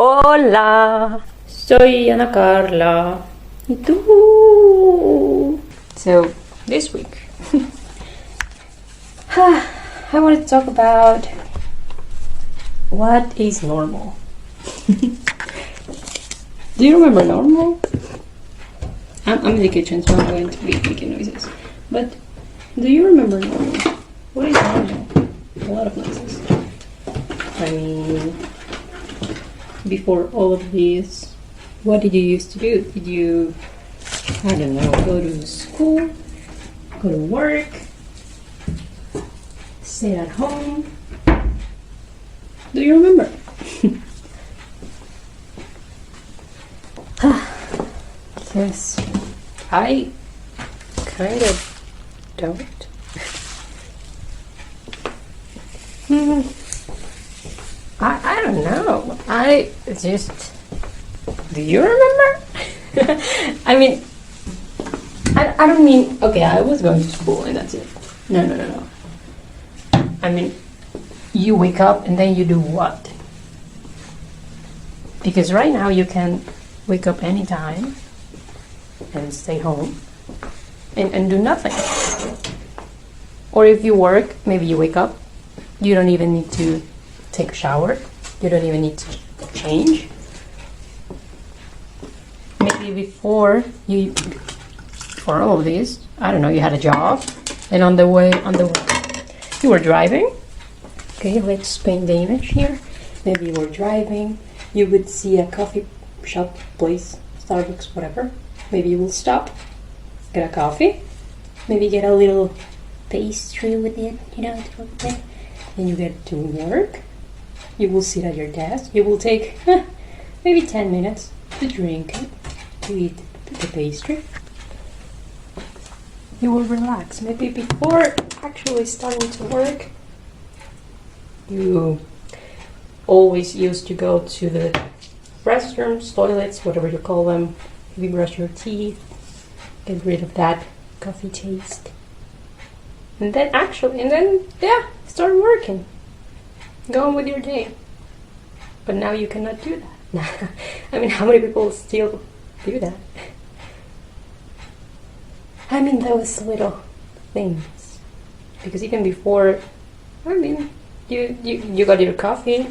Hola, soy Ana Carla. ¿Y tú? So, this week, I want to talk about what is normal. Do you remember normal? I'm in the kitchen, so I'm going to be making noises. But do you remember normal? What is normal? A lot of noises. I mean, before all of this, what did you used to do? Did you, I don't know, go to school, go to work, stay at home? Do you remember? Yes, I kind of don't. I don't know. I just... Do you remember? I mean, I don't mean... Okay, I was going to school and that's it. No. I mean, you wake up and then you do what? Because right now you can wake up anytime and stay home and do nothing. Or if you work, maybe you wake up, you don't even need to take a shower, you don't even need to change. Maybe before for all of this, I don't know, you had a job and on the way you were driving. Okay, let's paint the image here. Maybe you were driving, you would see a coffee shop place, Starbucks, whatever. Maybe you will stop, get a coffee, maybe get a little pastry with it, you know, then you get to work. You will sit at your desk. You will take maybe 10 minutes to drink it, to eat the pastry. You will relax. Maybe before actually starting to work, you always used to go to the restrooms, toilets, whatever you call them. Maybe brush your teeth, get rid of that coffee taste. And then start working. Go on with your day. But now you cannot do that. I mean, how many people still do that? I mean, those little things. Because even before, I mean, you got your coffee,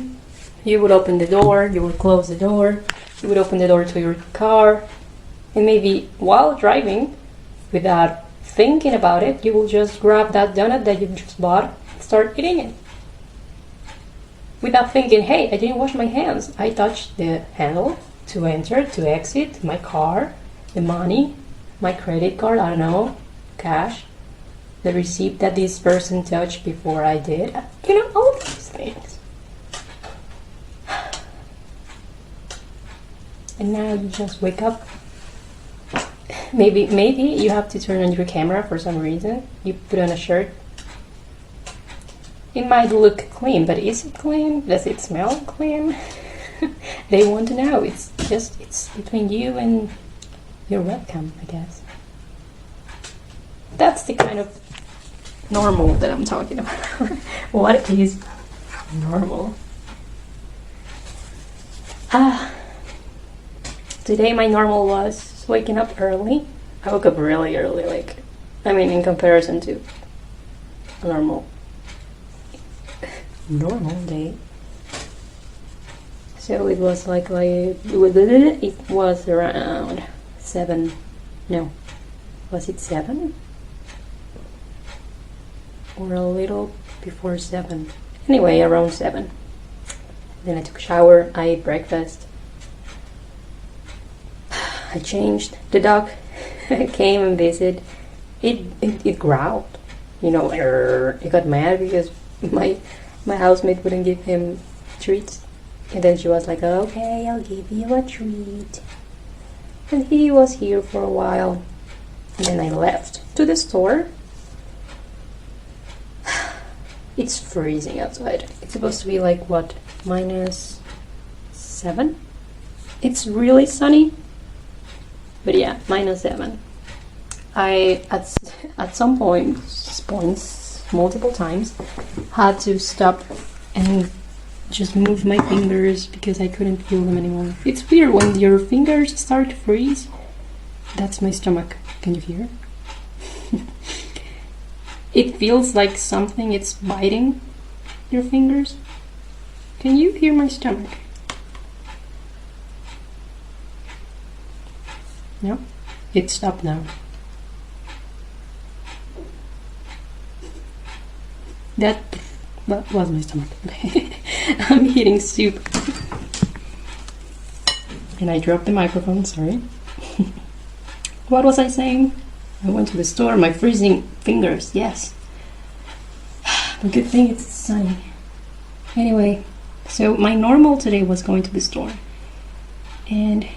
you would open the door, you would close the door, you would open the door to your car, and maybe while driving, without thinking about it, you will just grab that donut that you just bought and start eating it. Without thinking, hey, I didn't wash my hands. I touched the handle to enter, to exit, my car, the money, my credit card, I don't know, cash, the receipt that this person touched before I did. You know, all of these things. And now you just wake up. Maybe you have to turn on your camera for some reason. You put on a shirt. It might look clean, but is it clean? Does it smell clean? They want to know. It's between you and your webcam, I guess. That's the kind of normal that I'm talking about. What is normal? Today my normal was waking up early. I woke up really early, in comparison to a normal day. So it was it was around 7. No, was it 7? Or a little before 7. Anyway, around 7. Then I took a shower, I ate breakfast. I changed. The dog came and visited. It growled. You know, it got mad because my housemate wouldn't give him treats. And then she was like, okay, I'll give you a treat. And he was here for a while. And then I left to the store. It's freezing outside. It's supposed to be like, what, -7? It's really sunny. But yeah, -7. I, at some points, multiple times, had to stop and just moved my fingers because I couldn't feel them anymore. It's weird when your fingers start to freeze. That's my stomach. Can you hear? It feels like something it's biting your fingers. Can you hear my stomach? No? It stopped now. That was my stomach. I'm eating soup. And I dropped the microphone, sorry. What was I saying? I went to the store, my freezing fingers, yes. But good thing it's sunny. Anyway, so my normal today was going to the store. And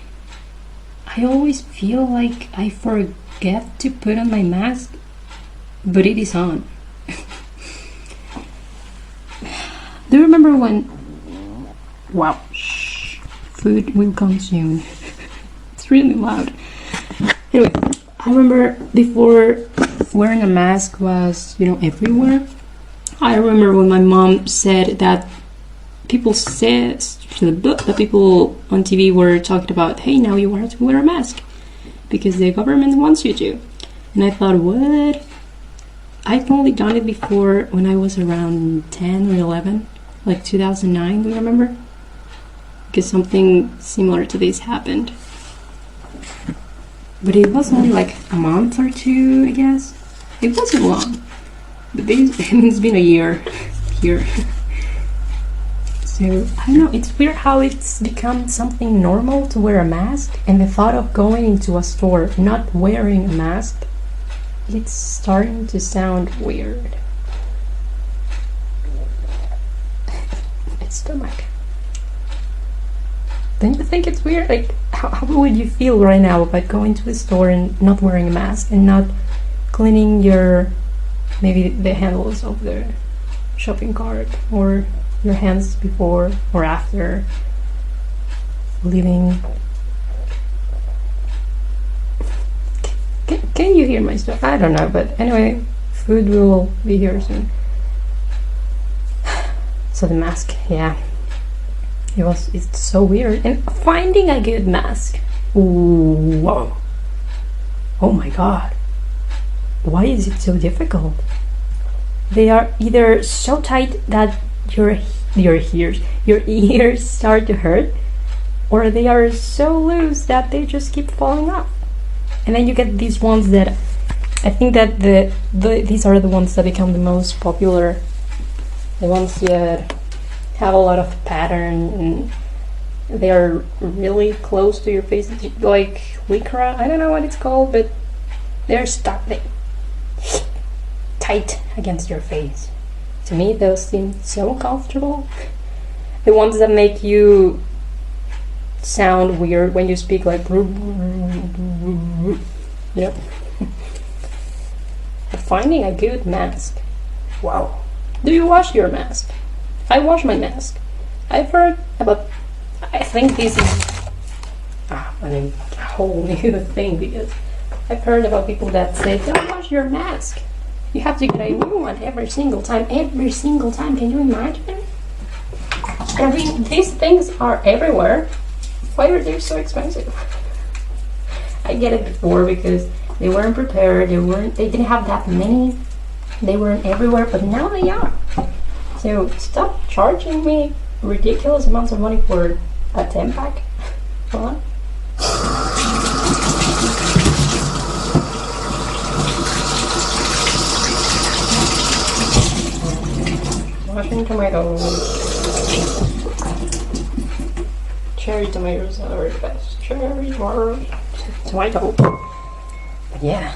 I always feel like I forget to put on my mask, but it is on. Do you remember when... Wow, shh, food will come soon. It's really loud. Anyway, I remember before wearing a mask was, everywhere. I remember when my mom said that people the people on TV were talking about, hey, now you have to wear a mask because the government wants you to. And I thought, what? I've only done it before when I was around 10 or 11, like 2009, do you remember? Because something similar to this happened. But it was only like a month or two, I guess. It wasn't long. But it's been a year here. So, I don't know, it's weird how it's become something normal to wear a mask, and the thought of going into a store not wearing a mask, it's starting to sound weird. My stomach. Don't you think it's weird? Like, how would you feel right now about going to the store and not wearing a mask and not cleaning maybe the handles of the shopping cart or your hands before or after leaving? Can you hear my stuff? I don't know, but anyway, food will be here soon. So the mask, yeah. It's so weird. And finding a good mask. Ooh, whoa. Oh my god. Why is it so difficult? They are either so tight that your ears start to hurt, or they are so loose that they just keep falling off. And then you get these ones that I think that these are the ones that become the most popular. The ones that have a lot of pattern and they are really close to your face, like lycra. I don't know what it's called, but they're stuck tight against your face. To me, those seem so comfortable. The ones that make you sound weird when you speak, like yep. Finding a good mask. Wow. Do you wash your mask? I wash my mask. I've heard about, I think this is a whole new thing, because I've heard about people that say, don't wash your mask. You have to get a new one every single time. Every single time. Can you imagine? I mean, these things are everywhere. Why are they so expensive? I get it before because they weren't prepared. They didn't have that many. They weren't everywhere, but now they are. So stop charging me ridiculous amounts of money for a 10-pack. Come on. Washing tomatoes. Cherry tomatoes are the best. Cherry tomato. But yeah,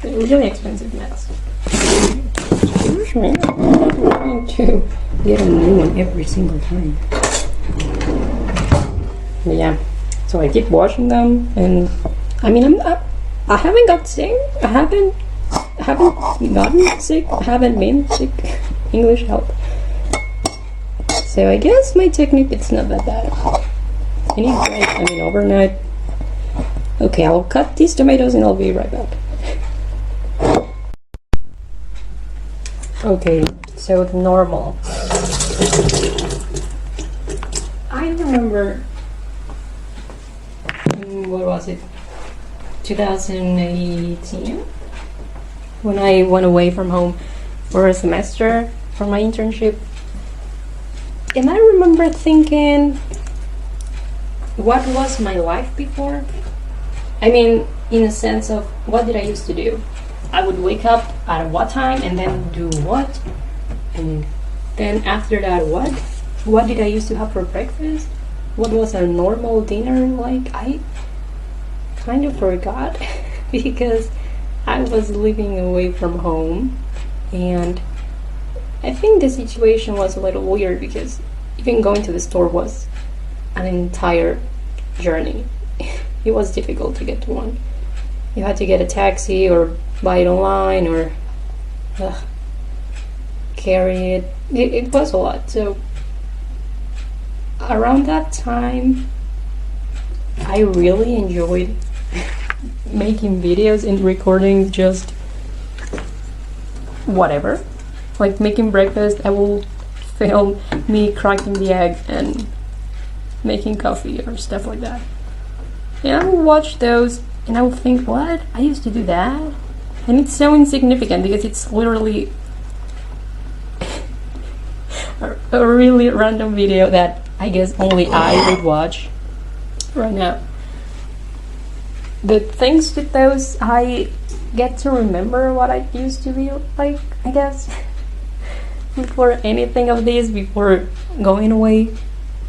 they're really expensive mask. I'm trying to get a new one every single time. But yeah, so I keep washing them, and I mean, I haven't got sick. I haven't gotten sick. I haven't been sick. English help. So I guess my technique, it's not that bad. Anyway, overnight. Okay, I'll cut these tomatoes and I'll be right back. Okay, so the normal. remember, what was it, 2018, when I went away from home for a semester for my internship. And I remember thinking, what was my life before? I mean, in a sense of, what did I used to do? I would wake up at what time and then do what? And then after that, what? What did I used to have for breakfast? What was a normal dinner like? I kind of forgot because I was living away from home, and I think the situation was a little weird because even going to the store was an entire journey. It was difficult to get to one. You had to get a taxi or buy it online or carry it. It was a lot. So around that time, I really enjoyed making videos and recording just whatever. Like making breakfast, I will film me cracking the egg and making coffee or stuff like that. And I will watch those and I will think, what? I used to do that? And it's so insignificant because it's literally a really random video that I guess only I would watch right now. But thanks to those, I get to remember what I used to be like, I guess, before anything of this, before going away,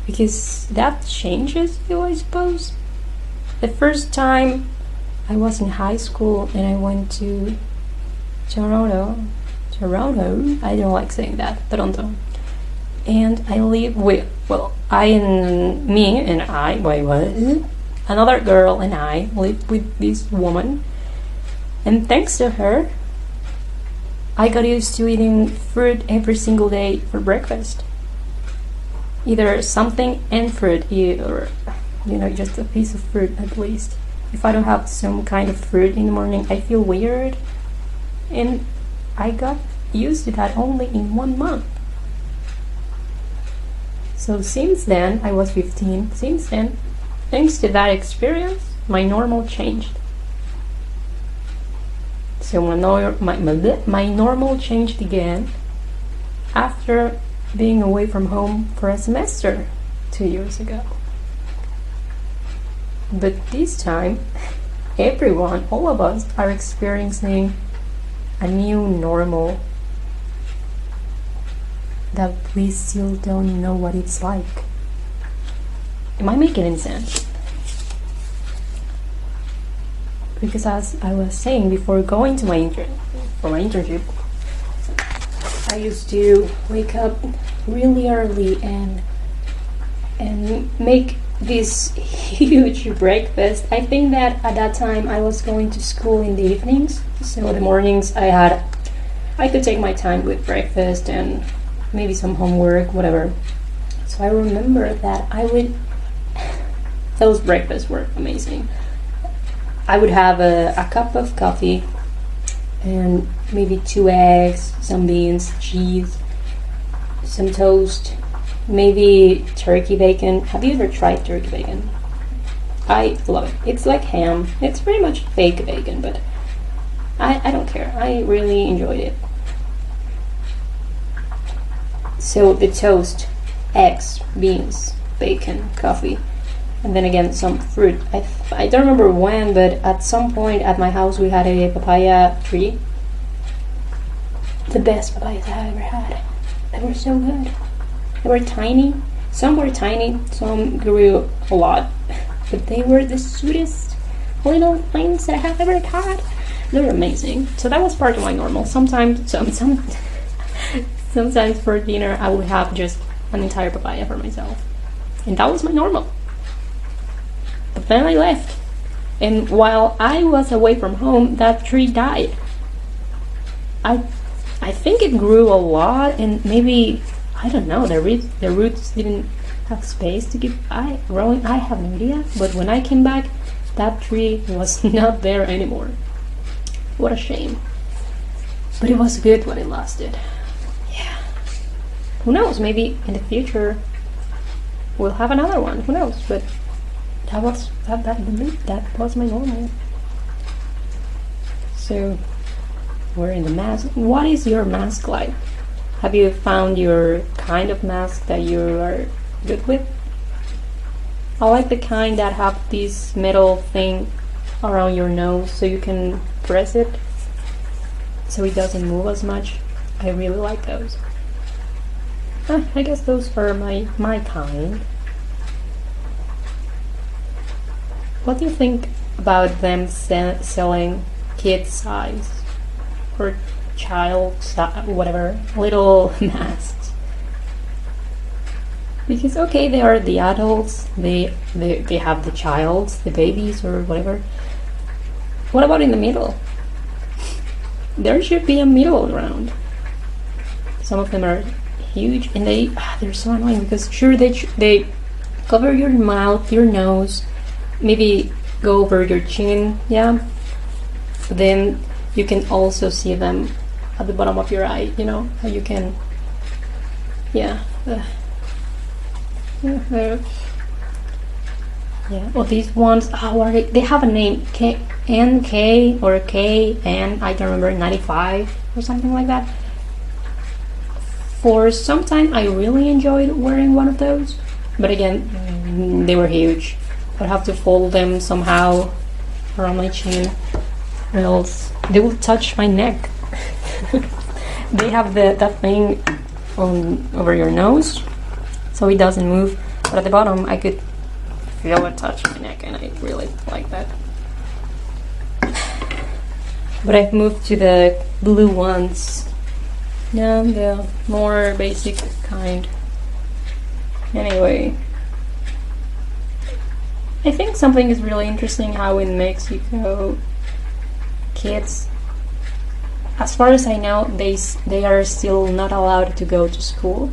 because that changes you, I suppose. The first time I was in high school and I went to Toronto, I don't like saying that, Toronto. And I live with, another girl and I lived with this woman. And thanks to her, I got used to eating fruit every single day for breakfast. Either something and fruit, or, just a piece of fruit at least. If I don't have some kind of fruit in the morning, I feel weird. And I got used to that only in 1 month. So since then, I was 15. Since then, thanks to that experience, my normal changed. So my normal changed again after being away from home for a semester 2 years ago. But this time, everyone, all of us, are experiencing a new normal that we still don't know what it's like. Am I making any sense? Because as I was saying, before going to my internship, I used to wake up really early and make this huge breakfast. I think that at that time I was going to school in the evenings, so the mornings I could take my time with breakfast and maybe some homework, whatever. So I remember that those breakfasts were amazing. I would have a cup of coffee and maybe 2 eggs, some beans, cheese, some toast, maybe turkey bacon. Have you ever tried turkey bacon? I love it. It's like ham. It's pretty much fake bacon, but I don't care. I really enjoyed it. So the toast, eggs, beans, bacon, coffee, and then again some fruit. I don't remember when, but at some point at my house we had a papaya tree. The best papayas I ever had. They were so good. They were tiny. Some were tiny, some grew a lot, but they were the sweetest little things that I have ever had. They were amazing. So that was part of my normal. Sometimes for dinner I would have just an entire papaya for myself, and that was my normal. But then I left, and while I was away from home, that tree died. I think it grew a lot, and maybe, I don't know, the roots didn't have space to keep growing. I have no idea. But when I came back, that tree was not there anymore. What a shame. But it was good when it lasted. Yeah. Who knows? Maybe in the future we'll have another one. Who knows? But that was my normal. So wearing the mask. What is your mask like? Have you found your kind of mask that you are good with? I like the kind that have this metal thing around your nose so you can press it so it doesn't move as much. I really like those. I guess those are my kind. What do you think about them selling kid size or child size, whatever, little masks? Because okay, they are the adults, they have the childs, the babies or whatever. What about in the middle? There should be a middle ground. Some of them are huge and they're so annoying because sure they cover your mouth, your nose, maybe go over your chin, yeah. But then you can also see them at the bottom of your eye, you know, how you can, yeah. Yeah, well these ones, they have a name, NK or KN, I don't remember, 95 or something like that. For some time I really enjoyed wearing one of those, but again, they were huge. I'd have to fold them somehow around my chin, or else they will touch my neck. They have that thing over your nose, so it doesn't move. But at the bottom, I could feel it touch my neck, and I really like that. But I've moved to the blue ones. Yeah, the more basic kind. Anyway, I think something is really interesting how in Mexico kids, as far as I know, they are still not allowed to go to school,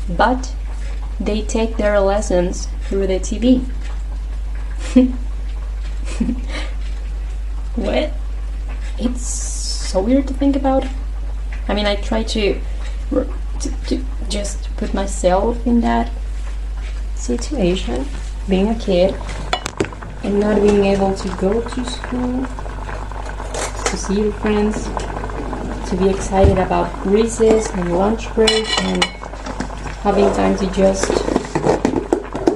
but they take their lessons through the TV. What? It's so weird to think about. I mean, I try to just put myself in that situation, being a kid and not being able to go to school, to see your friends, to be excited about recess and lunch break and having time to just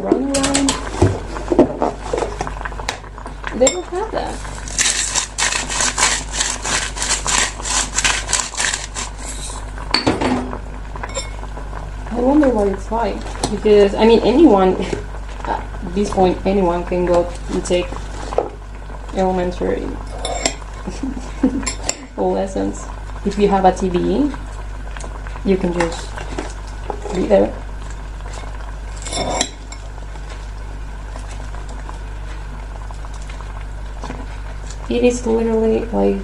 run around. They don't have that. I wonder what it's like, because I mean anyone at this point anyone can go and take elementary lessons. If you have a TV, you can just be there. It is literally like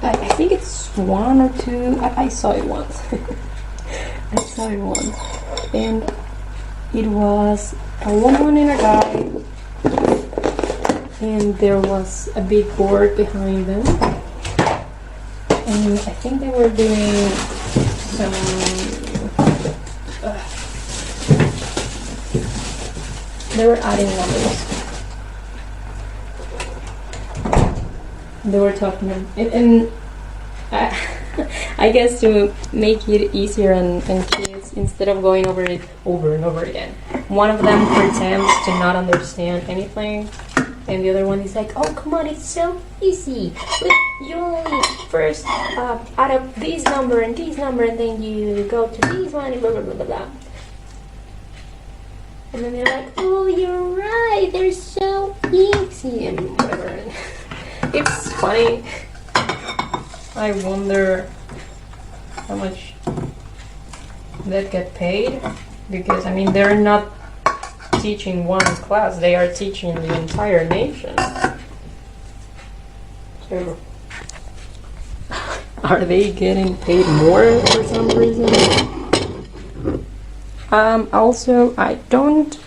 I think it's 1 or 2. I saw it once. I saw it once, and it was a woman and a guy, and there was a big board behind them, and I think they were doing some they were adding numbers. They were talking, and I guess to make it easier on kids, instead of going over it over and over again, one of them pretends to not understand anything, and the other one is like, "Oh, come on, it's so easy. You only first add up this number, and then you go to this one, and blah, blah, blah, blah, blah." And then they're like, "Oh, you're right, they're so easy," and whatever. It's funny. I wonder how much they get paid, because I mean they're not teaching one class, they are teaching the entire nation. So are they getting paid more for some reason? Also, I don't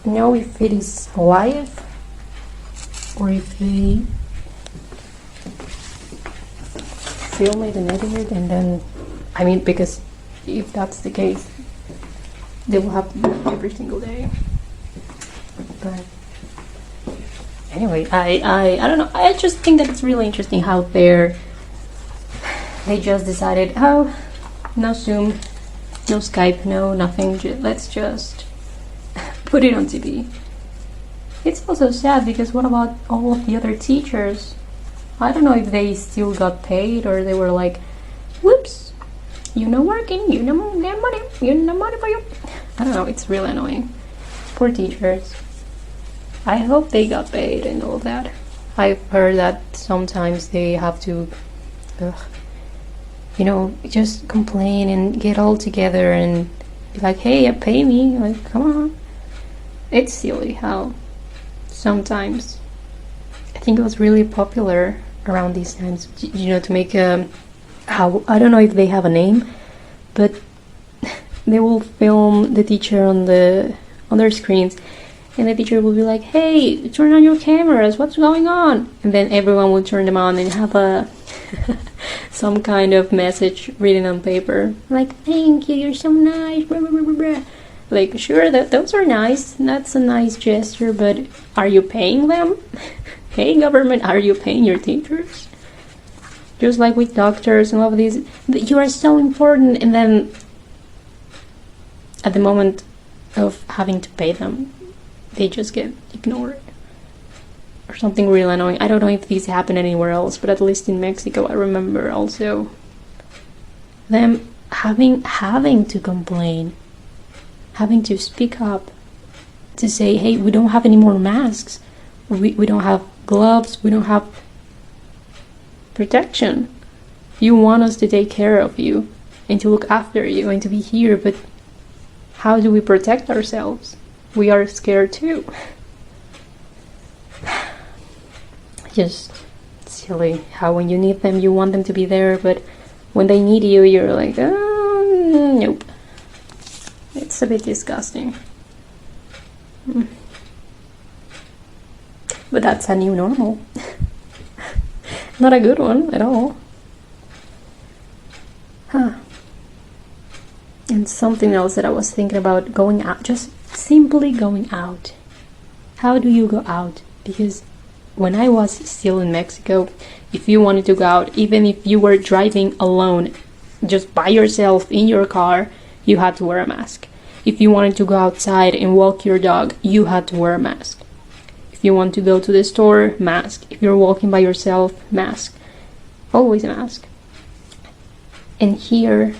know if it is live or if they film it and edit it, and then, I mean, because if that's the case, they will have to do it every single day. But anyway, I don't know. I just think that it's really interesting how they just decided, oh, no Zoom, no Skype, no nothing. Let's just put it on TV. It's also sad because what about all of the other teachers? I don't know if they still got paid or they were like, whoops, you know working, you know get money, you know money for you. I don't know, it's really annoying. Poor teachers. I hope they got paid and all that. I've heard that sometimes they have to, just complain and get all together and be like, hey, pay me. Like, come on. It's silly how sometimes, I think it was really popular around these times, to make how, I don't know if they have a name, but they will film the teacher on their screens, and the teacher will be like, hey, turn on your cameras, what's going on? And then everyone will turn them on and have a some kind of message written on paper, like, thank you, you're so nice, blah, blah, blah, blah, blah. Like, sure, those are nice, that's a nice gesture, but are you paying them? Hey, government, are you paying your teachers? Just like with doctors and all of these, you are so important, and then at the moment of having to pay them, they just get ignored. Or something really annoying. I don't know if this happened anywhere else, but at least in Mexico, I remember also them having to complain, having to speak up, to say, hey, we don't have any more masks, we don't have gloves, we don't have protection. You want us to take care of you and to look after you and to be here, but how do we protect ourselves? We are scared too. Just silly how when you need them, you want them to be there, but when they need you, you're like, oh, nope. It's a bit disgusting. But that's a new normal. Not a good one at all. And something else that I was thinking about, going out, just simply going out. How do you go out? Because when I was still in Mexico, if you wanted to go out, even if you were driving alone, just by yourself in your car, you had to wear a mask. If you wanted to go outside and walk your dog, you had to wear a mask. If you want to go to the store, mask. If you're walking by yourself, mask. Always a mask. And here,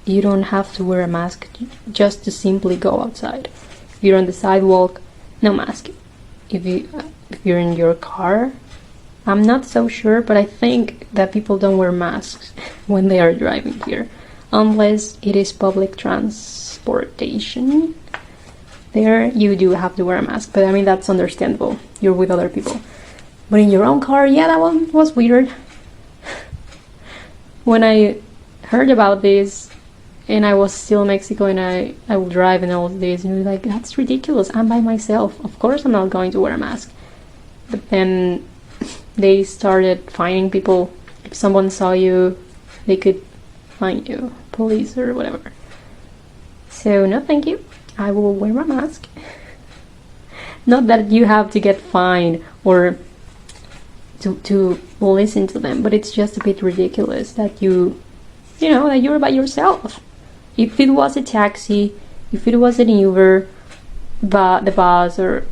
you don't have to wear a mask just to simply go outside. If you're on the sidewalk, no mask. If you're in your car, I'm not so sure, but I think that people don't wear masks when they are driving here, unless it is public transportation. There you do have to wear a mask, but I mean, that's understandable. You're with other people. But in your own car, yeah, that one was weird. When I heard about this, and I was still in Mexico, and I would drive and all this, and you're like, that's ridiculous, I'm by myself, of course I'm not going to wear a mask. But then they started finding people. If someone saw you, they could fine you, police or whatever. So no thank you, I will wear my mask. Not that you have to get fined or to listen to them, but it's just a bit ridiculous that that you're by yourself. If it was a taxi, if it was an Uber, the bus or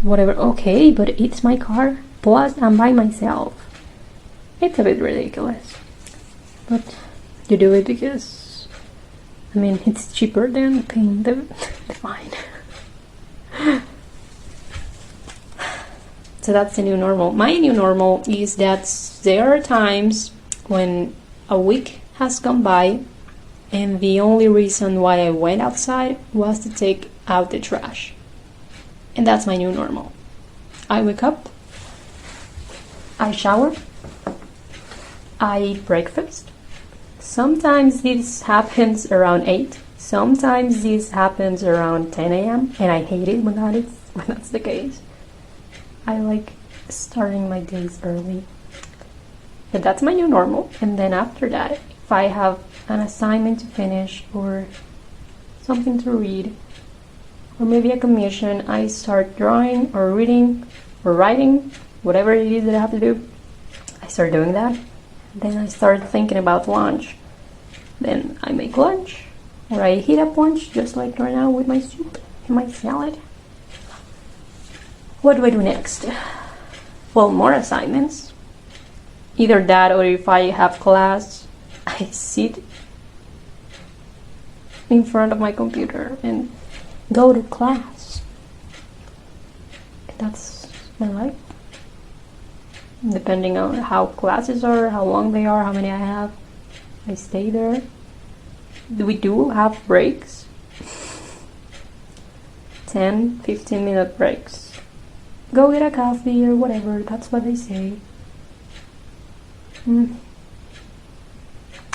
whatever, okay, but it's my car, plus I'm by myself. It's a bit ridiculous, but you do it because, I mean, it's cheaper than paying the fine. So that's the new normal. My new normal is that there are times when a week has gone by and the only reason why I went outside was to take out the trash. And that's my new normal. I wake up, I shower, I eat breakfast. Sometimes this happens around 8. Sometimes this happens around 10 a.m. and I hate it when that's the case. I like starting my days early. But that's my new normal. And then after that, if I have an assignment to finish or something to read, or maybe a commission. I start drawing or reading or writing, whatever it is that I have to do. I start doing that. Then I start thinking about lunch. Then I make lunch, or I heat up lunch, just like right now with my soup and my salad. What do I do next? Well, more assignments. Either that, or if I have class, I sit in front of my computer and go to class. That's my life. Depending on how classes are, how long they are, how many I have, I stay there. We do have breaks. 10-15 minute breaks. Go get a coffee or whatever, that's what they say. And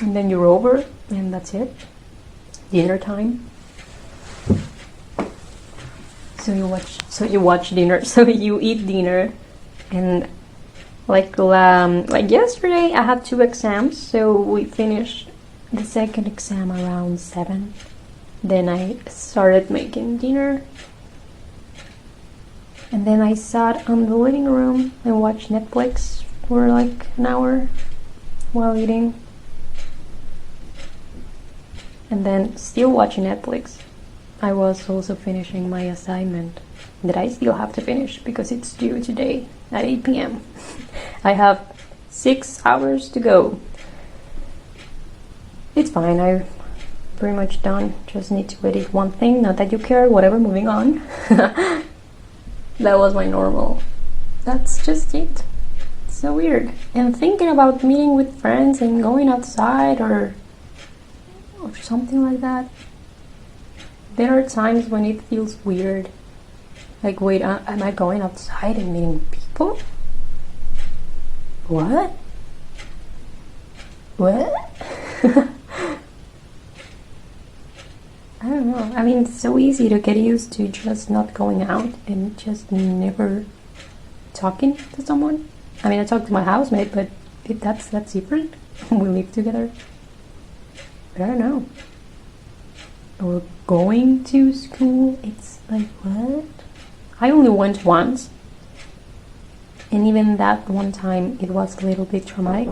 then you're over, and that's it. Dinner time. So you watch dinner. So you eat dinner, and like yesterday, I had 2 exams. So we finished the second exam around 7. Then I started making dinner, and then I sat on the living room and watched Netflix for like an hour while eating. And then, still watching Netflix, I was also finishing my assignment that I still have to finish because it's due today at 8 p.m. I have 6 hours to go. It's fine, I'm pretty much done. Just need to edit one thing, not that you care, whatever, moving on. That was my normal. That's just it. It's so weird. And thinking about meeting with friends and going outside or something like that. There are times when it feels weird. Like, wait, am I going outside and meeting people? What? I don't know. I mean, it's so easy to get used to just not going out and just never talking to someone. I mean, I talk to my housemate, but that's different. We live together. But I don't know. Or going to school, it's like, what? I only went once. And even that one time, it was a little bit traumatic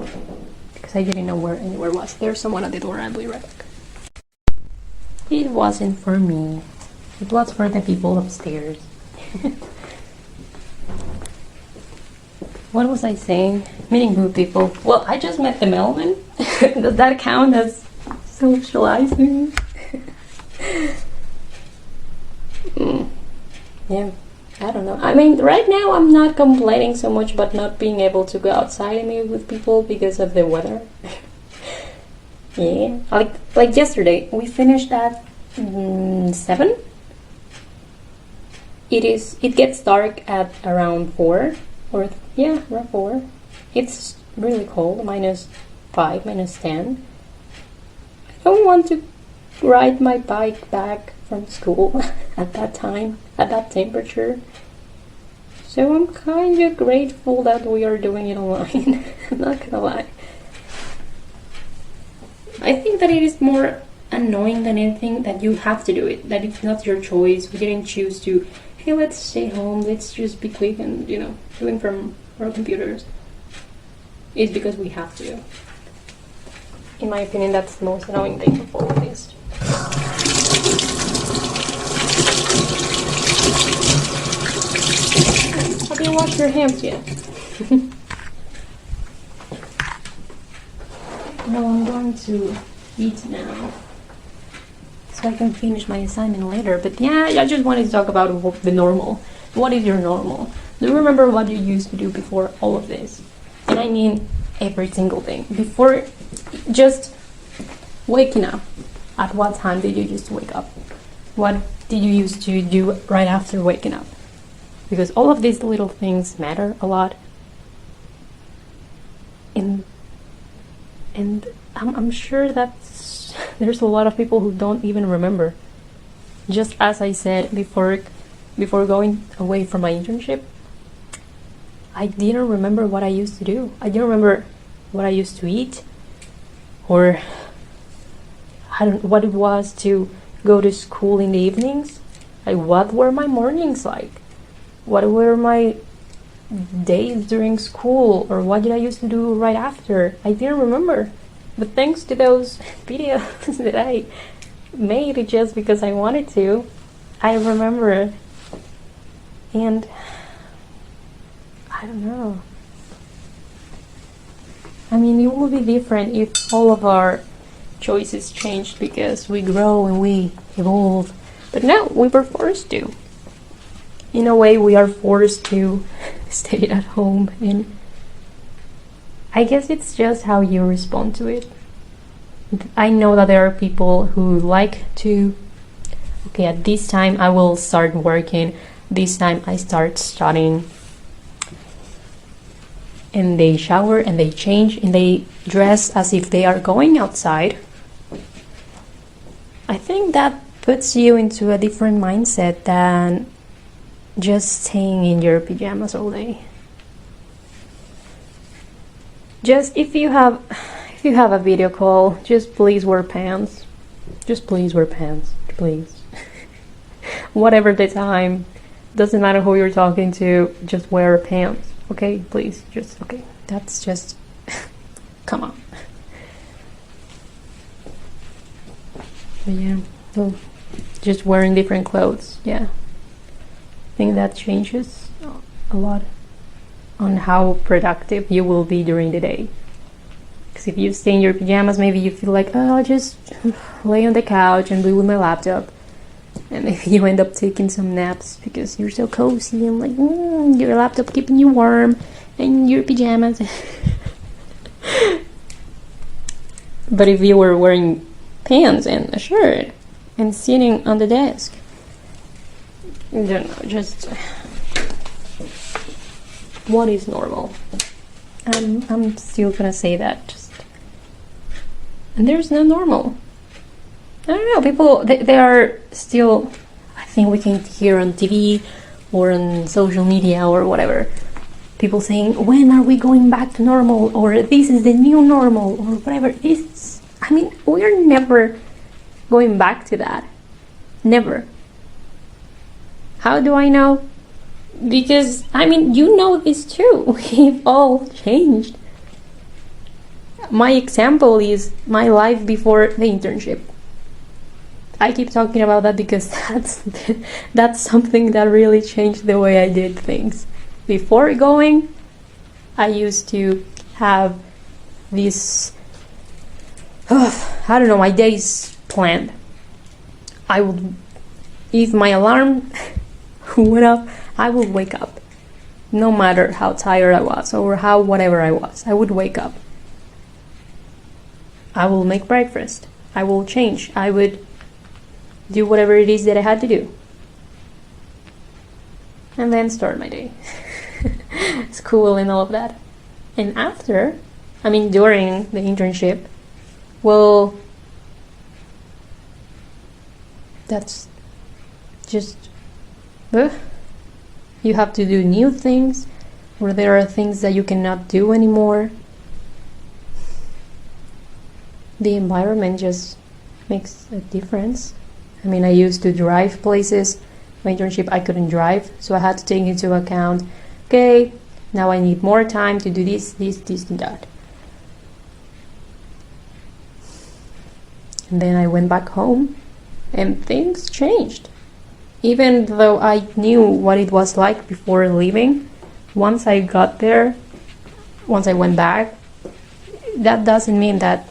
because I didn't know where anywhere was. There's someone at the door, I'll be right back. It wasn't for me. It was for the people upstairs. What was I saying? Meeting new people. Well, I just met the mailman. Does that count as socializing? Yeah, I don't know. I mean, right now I'm not complaining so much about not being able to go outside and meet with people because of the weather. Yeah, like yesterday, we finished at 7. It gets dark at around 4, or around 4. It's really cold, -5, -10. I don't want to ride my bike back from school at that time, at that temperature. So I'm kind of grateful that we are doing it online. I'm not gonna lie. I think that it is more annoying than anything that you have to do it, that it's not your choice. We didn't choose to, hey, let's stay home, let's just be quick and, doing from our computers. It's because we have to. In my opinion, that's the most annoying thing of all of this. Have you washed your hands yet? No, I'm going to eat now, so I can finish my assignment later. But yeah, I just wanted to talk about the normal. What is your normal? Do you remember what you used to do before all of this? And I mean every single thing. Before just waking up. At what time did you used to wake up? What did you used to do right after waking up? Because all of these little things matter a lot. And I'm sure that there's a lot of people who don't even remember. Just as I said before going away from my internship, I didn't remember what I used to do. I didn't remember what I used to eat, or what it was to go to school in the evenings? Like, what were my mornings like? What were my days during school? Or what did I used to do right after? I didn't remember. But thanks to those videos that I made just because I wanted to, I remember. And I don't know. I mean, it will be different if all of our choices changed because we grow and we evolve. But no, we were forced to. In a way, we are forced to stay at home, and I guess it's just how you respond to it. I know that there are people who like to, okay, at this time I will start working, this time I start studying, and they shower and they change and they dress as if they are going outside. I think that puts you into a different mindset than just staying in your pajamas all day. Just if you have a video call, just please wear pants. Just please wear pants, please. Whatever the time, doesn't matter who you're talking to, just wear pants, okay? Please, just okay. That's just come on. But yeah, so just wearing different clothes, yeah. I think that changes a lot on how productive you will be during the day. Because if you stay in your pajamas, maybe you feel like, oh, I'll just lay on the couch and be with my laptop. And maybe you end up taking some naps because you're so cozy and like, your laptop keeping you warm and your pajamas. But if you were wearing pants and a shirt and sitting on the desk, I don't know, just what is normal? I'm still gonna say that, just, and there's no normal. I don't know, people, they are still, I think we can hear on TV or on social media or whatever, people saying, when are we going back to normal, or this is the new normal, or whatever. It's, I mean, we're never going back to that. Never. How do I know? Because, I mean, you know this too. We've all changed. My example is my life before the internship. I keep talking about that because that's something that really changed the way I did things. Before going, I used to have this, I don't know, my days planned. I would, if my alarm went up, I would wake up. No matter how tired I was or how whatever I was, I would wake up. I will make breakfast. I will change. I would do whatever it is that I had to do. And then start my day. School and all of that. And after, I mean during the internship, well, that's just, you have to do new things, or there are things that you cannot do anymore. The environment just makes a difference. I mean, I used to drive places. My internship, I couldn't drive, so I had to take into account, okay, now I need more time to do this, and that. And then I went back home, and things changed. Even though I knew what it was like before leaving, once I got there, once I went back, that doesn't mean that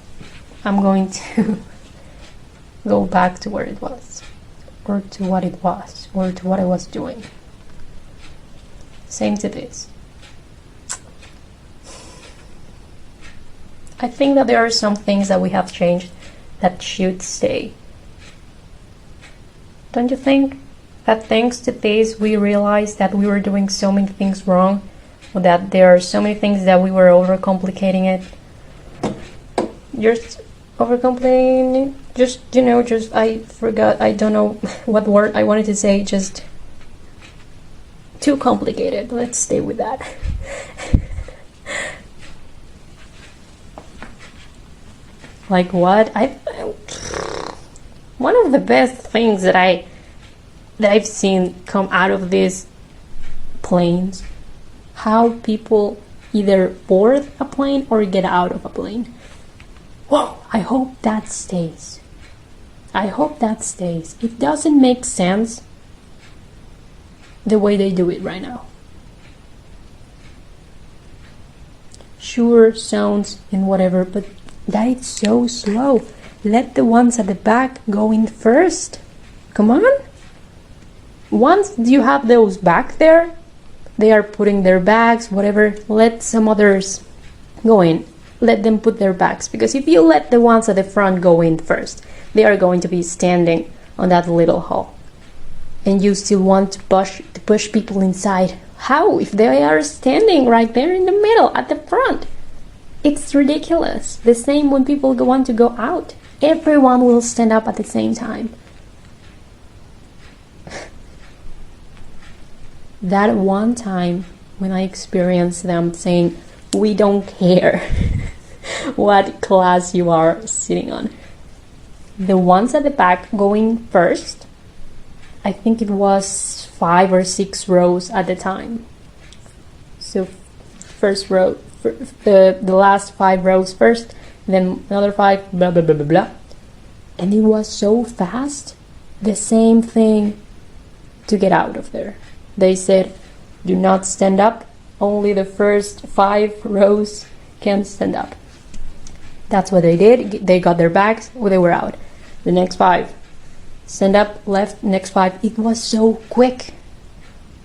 I'm going to go back to where it was, or to what it was, or to what I was doing. Same to this. I think that there are some things that we have changed that should stay. Don't you think? That thanks to this, we realized that we were doing so many things wrong, or that there are so many things that we were overcomplicating it. Just overcomplicating, just, I forgot, I don't know what word I wanted to say, just too complicated. Let's stay with that. Like what? one of the best things that I've seen come out of these planes, how people either board a plane or get out of a plane. Whoa, I hope that stays. I hope that stays. It doesn't make sense the way they do it right now. Sure, sounds and whatever, but that is so slow. Let the ones at the back go in first. Come on. Once you have those back there, they are putting their bags, whatever, let some others go in. Let them put their bags, because if you let the ones at the front go in first, they are going to be standing on that little hall. And you still want to push people inside. How if they are standing right there in the middle at the front? It's ridiculous. The same when people want to go out. Everyone will stand up at the same time. That one time when I experienced them saying, we don't care what class you are sitting on. The ones at the back going first, I think it was 5 or 6 rows at the time. So first row, the last 5 rows first, then another 5, blah, blah, blah, blah, blah. And it was so fast. The same thing to get out of there. They said, do not stand up. Only the first 5 rows can stand up. That's what they did. They got their bags. They were out. The next 5. Stand up, left, next 5. It was so quick.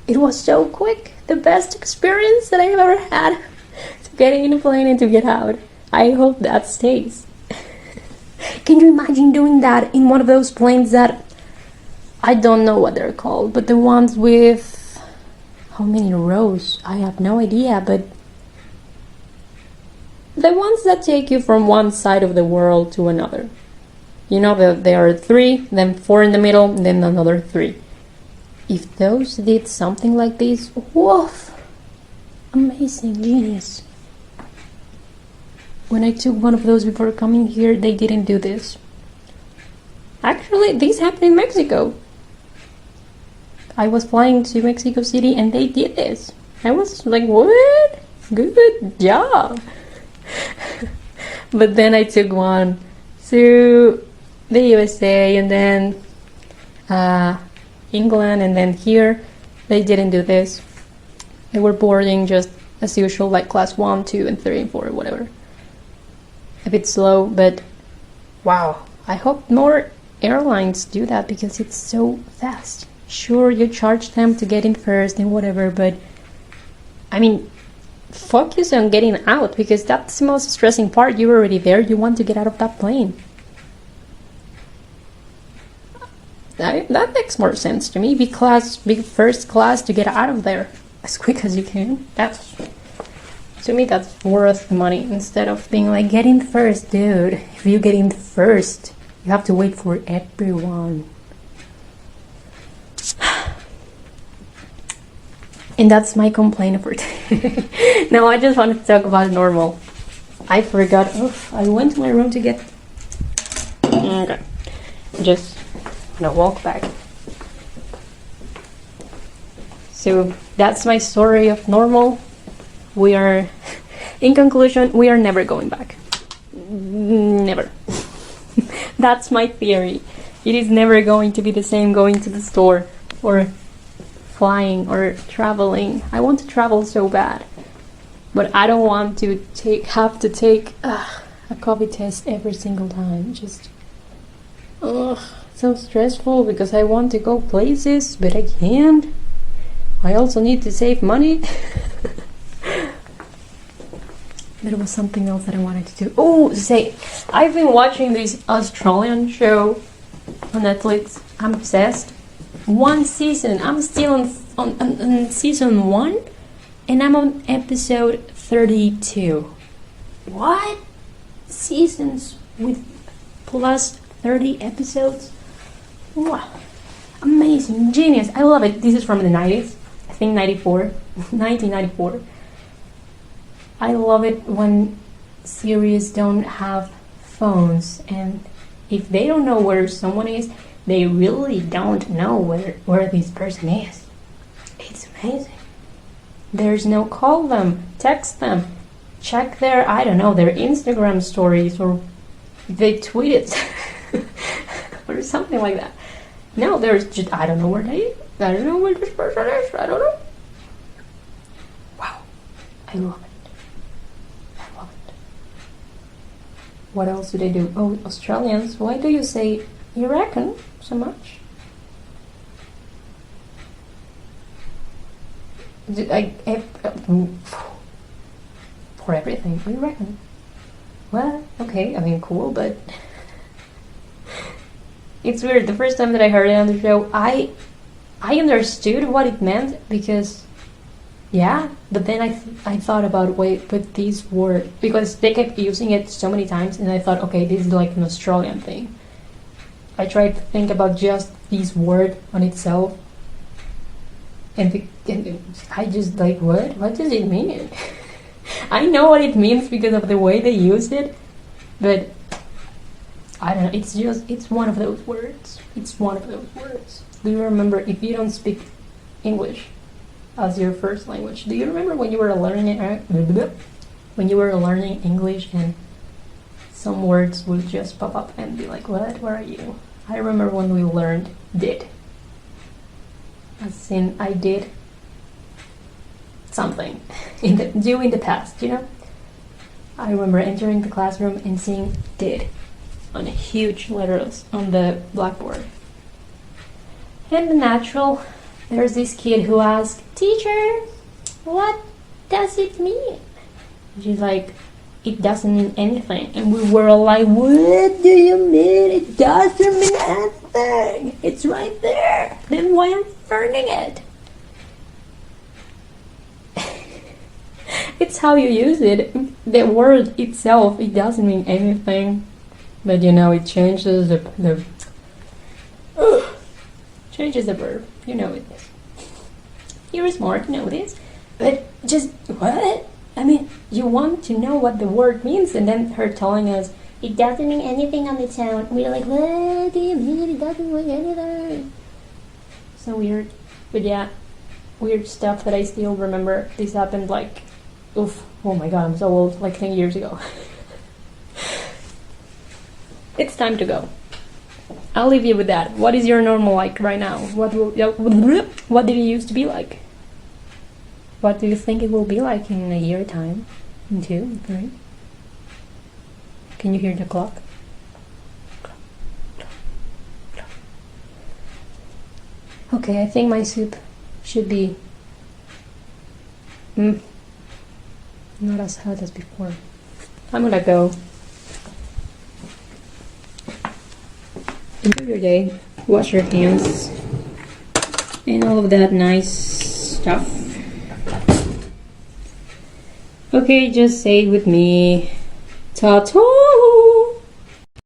It was so quick. The best experience that I've ever had. Getting in a plane and to get out. I hope that stays. Can you imagine doing that in one of those planes that... I don't know what they're called, but the ones with... How many rows? I have no idea, but... The ones that take you from one side of the world to another. You know, there are 3, then 4 in the middle, then another 3. If those did something like this, woof! Amazing, genius. When I took one of those before coming here, they didn't do this. Actually, this happened in Mexico. I was flying to Mexico City and they did this. I was like, what? Good job. But then I took one to the USA and then England, and then here they didn't do this. They were boarding just as usual, like class 1, 2, and 3, and 4, whatever. A bit slow, but wow. I hope more airlines do that because it's so fast. Sure, you charge them to get in first and whatever, but I mean, focus on getting out, because that's the most stressing part. You're already there, you want to get out of that plane. That makes more sense to me. Be first class to get out of there as quick as you can. To me, that's worth the money, instead of being like, get in first, dude. If you get in first, you have to wait for everyone. And that's my complaint for today. Now I just wanted to talk about normal. I forgot. I went to my room to get... Okay. Just gonna walk back. So that's my story of normal. We are... In conclusion, we are never going back. Never. That's my theory. It is never going to be the same going to the store or flying or traveling. I want to travel so bad, but I don't want to have to take a COVID test every single time. Just so stressful, because I want to go places, but I can't. I also need to save money. There was something else that I wanted to do. I've been watching this Australian show on Netflix. I'm obsessed. 1 season. I'm still on season 1, and I'm on episode 32. What? Seasons with plus 30 episodes? Wow. Amazing. Genius. I love it. This is from the 90s. I think 1994. I love it when series don't have phones and If they don't know where someone is, they really don't know where this person is. It's amazing. There's no call them, text them, check their, I don't know, their Instagram stories, or they tweet it or something like that. No, there's just, I don't know where this person is. I don't know. Wow. I love it. I love it. What else do they do? Oh, Australians, why do you say you reckon so much? For everything, you reckon? Well, okay, I mean, cool, but it's weird. The first time that I heard it on the show, I understood what it meant, because yeah, but then I thought about, wait, but these were, because they kept using it so many times, and I thought, okay, this is like an Australian thing. I tried to think about just this word on itself, and I just like, what does it mean? I know what it means because of the way they used it, but I don't know, it's one of those words. It's one of those words. Do you remember, if you don't speak English as your first language, do you remember when you were learning English and some words would just pop up and be like, what? Where are you? I remember when we learned did. As in, I did something in the past, you know? I remember entering the classroom and seeing did on huge letters on the blackboard. And the natural, there's this kid who asked, teacher, what does it mean? She's like, it doesn't mean anything. And we were all like, what do you mean? It doesn't mean anything. It's right there. Then why am I learning it? It's how you use it. The word itself, it doesn't mean anything. But you know, it changes the changes the verb. You know it. You're smart to know this. But just, what? I mean, you want to know what the word means, and then her telling us, it doesn't mean anything on its own. We're like, what do you mean? It doesn't mean anything. So weird. But yeah, weird stuff that I still remember. This happened like, oof, oh my god, I'm so old, like 10 years ago. It's time to go. I'll leave you with that. What is your normal like right now? What did it used to be like? What do you think it will be like in a year time? In 2, 3? Can you hear the clock? Okay, I think my soup should be not as hot as before. I'm gonna go. Enjoy your day. Wash your hands. And all of that nice stuff. Okay, just say it with me. Ta-ta!